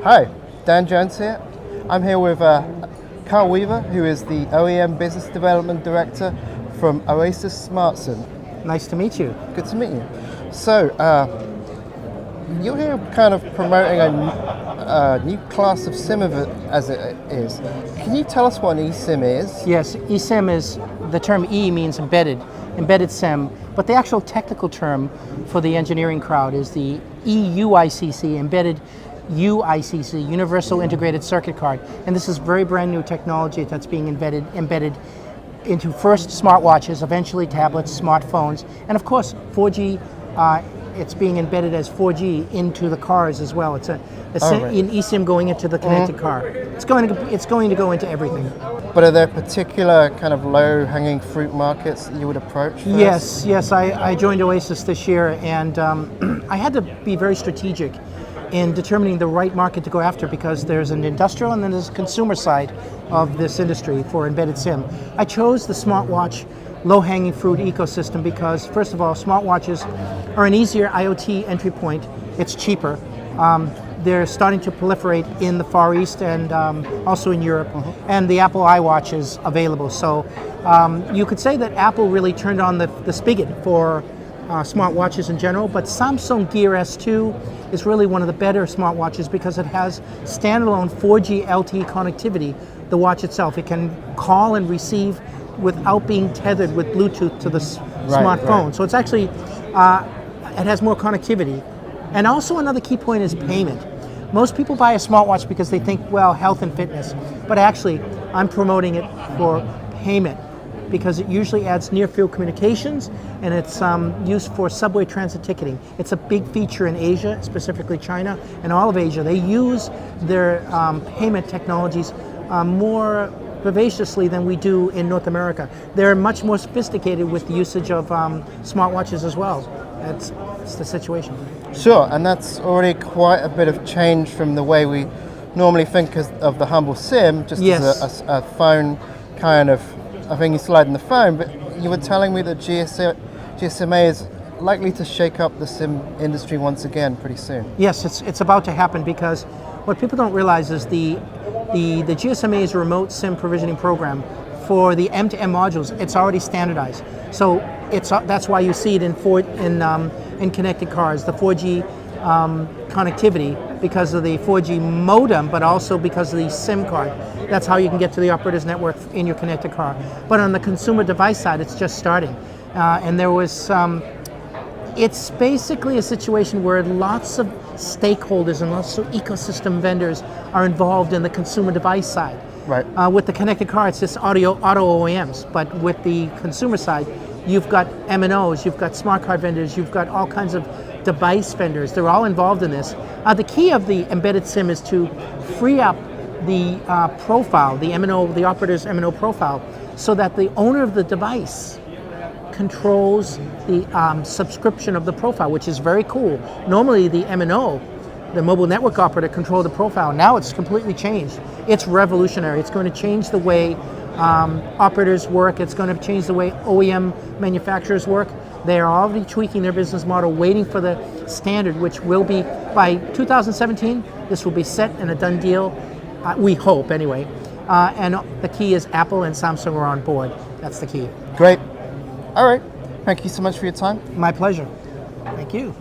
Hi, Dan Jones here. I'm here with Karl Weaver, who is the OEM Business Development Director from Oasis Smart SIM. Nice to meet you. Good to meet you. So, you're here kind of promoting a new class of SIM as it is. Can you tell us what an eSIM is? Yes, eSIM is, the term E means embedded SIM, but the actual technical term for the engineering crowd is the EUICC, embedded UICC, Universal Integrated Circuit Card. And this is very brand new technology that's being embedded into first smartwatches, eventually tablets, smartphones, and of course 4G. It's being embedded as 4G into the cars as well. It's an eSIM going into the connected car. It's going to go into everything. But are there particular kind of low-hanging fruit markets that you would approach first? Yes. I joined Oasis this year, and I had to be very strategic in determining the right market to go after, because there's an industrial and then there's a consumer side of this industry for embedded SIM. I chose the smartwatch low-hanging fruit ecosystem because, first of all, smartwatches are an easier IoT entry point. It's cheaper. They're starting to proliferate in the Far East and also in Europe, and the Apple iWatch is available. So you could say that Apple really turned on the spigot for smartwatches in general, but Samsung Gear S2 is really one of the better smartwatches because it has standalone 4G LTE connectivity, the watch itself. It can call and receive without being tethered with Bluetooth to the smartphone. Right. So it's actually, it has more connectivity. And also another key point is payment. Most people buy a smartwatch because they think, well, health and fitness, but actually I'm promoting it for payment because it usually adds near-field communications, and it's used for subway transit ticketing. It's a big feature in Asia, specifically China and all of Asia. They use their payment technologies more vivaciously than we do in North America. They're much more sophisticated with the usage of smartwatches as well. That's the situation. Sure, and that's already quite a bit of change from the way we normally think of the humble SIM, just as a phone kind of, I think you slide in the phone, but you were telling me that GSMA is likely to shake up the SIM industry once again pretty soon. Yes, it's about to happen, because what people don't realize is the GSMA's remote SIM provisioning program for the M2M modules, it's already standardized. So that's why you see it in connected cars, the 4G connectivity because of the 4G modem, but also because of the SIM card. That's how you can get to the operator's network in your connected car. But on the consumer device side, it's just starting. And there was, it's basically a situation where lots of stakeholders and lots of ecosystem vendors are involved in the consumer device side. Right. With the connected car, it's just auto OEMs, but with the consumer side, you've got MNOs, you've got smart card vendors, you've got all kinds of device vendors. They're all involved in this. The key of the embedded SIM is to free up the profile, the MNO, the operator's MNO profile, so that the owner of the device controls the subscription of the profile, which is very cool. Normally the MNO, the mobile network operator, controlled the profile. Now it's completely changed. It's revolutionary. It's going to change the way operators work. It's going to change the way OEM manufacturers work. They are already tweaking their business model, waiting for the standard, which will be, by 2017, this will be set and a done deal. We hope, anyway. And the key is Apple and Samsung are on board. That's the key. Great. All right. Thank you so much for your time. My pleasure. Thank you.